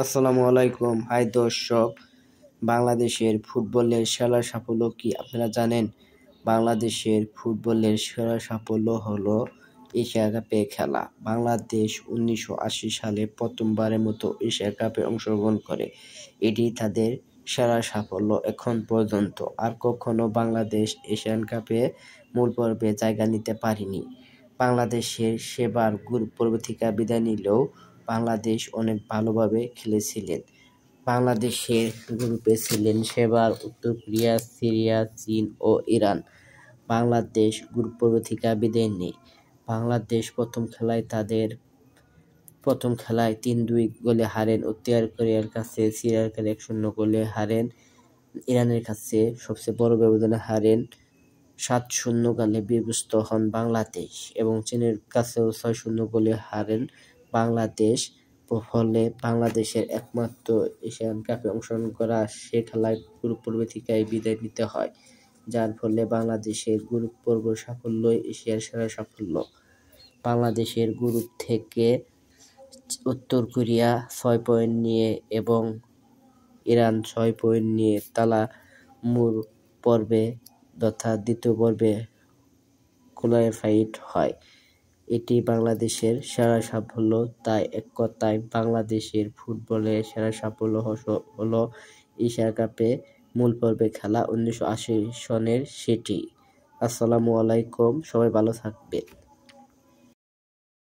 আসসালামু আলাইকুম। হাই দর্শক, বাংলাদেশের ফুটবলের সেরা সাফল্য কি আপনারা জানেন? বাংলাদেশের ফুটবলের সেরা সাফল্য হলো এশিয়া কাপে খেলা। বাংলাদেশ 1980 সালে প্রথমবারের মতো এশিয়া কাপে অংশগ্রহণ করে। এটি তাদের সেরা সাফল্য এখন পর্যন্ত। আর কখনো বাংলাদেশ এশিয়ান কাপে মূল পর্বে জায়গা নিতে পারেনি। বাংলাদেশের সেবার গ্রুপ পর্ব থেকে বিদায় নিলেও বাংলাদেশ অনেক ভালোভাবে খেলেছিলেন। বাংলাদেশের গ্রুপে ছিলেন সেবার উত্তর কোরিয়া, সিরিয়া, চীন ও ইরান। বাংলাদেশ গ্রুপ পর্ব থেকে বিদায় নেয়। বাংলাদেশ প্রথম খেলায় 3-2 গোলে হারেন উত্তর কোরিয়ার কাছে, সিরিয়ার কাছে 1-0 গোলে হারেন, ইরানের কাছে সবচেয়ে বড় ব্যবধানে হারেন 7-0 গোলে বিধ্বস্ত হন বাংলাদেশ এবং চীনের কাছেও 6-0 গোলে হারেন বাংলাদেশ। ফলে বাংলাদেশের একমাত্র এশিয়ান কাপে অংশগ্রহণ করা সে খেলায় গ্রুপ পর্ব থেকে বিদায় নিতে হয়, যার ফলে বাংলাদেশের গ্রুপ পর্ব সাফল্যই এশিয়ার সেরা সাফল্য। বাংলাদেশের গ্রুপ থেকে উত্তর কোরিয়া 6 পয়েন্ট নিয়ে এবং ইরান 6 পয়েন্ট নিয়ে তালা মূল পর্বে তথা দ্বিতীয় পর্বে কোয়ালিফাইড হয়। এটি বাংলাদেশের সেরা সাফল্য। তাই এক কথায় বাংলাদেশের ফুটবলের সেরা সাফল্য হলো এশিয়া কাপে মূল পর্বে খেলা 1980 সনের সেটি। আসসালামু আলাইকুম, সবাই ভালো থাকবে।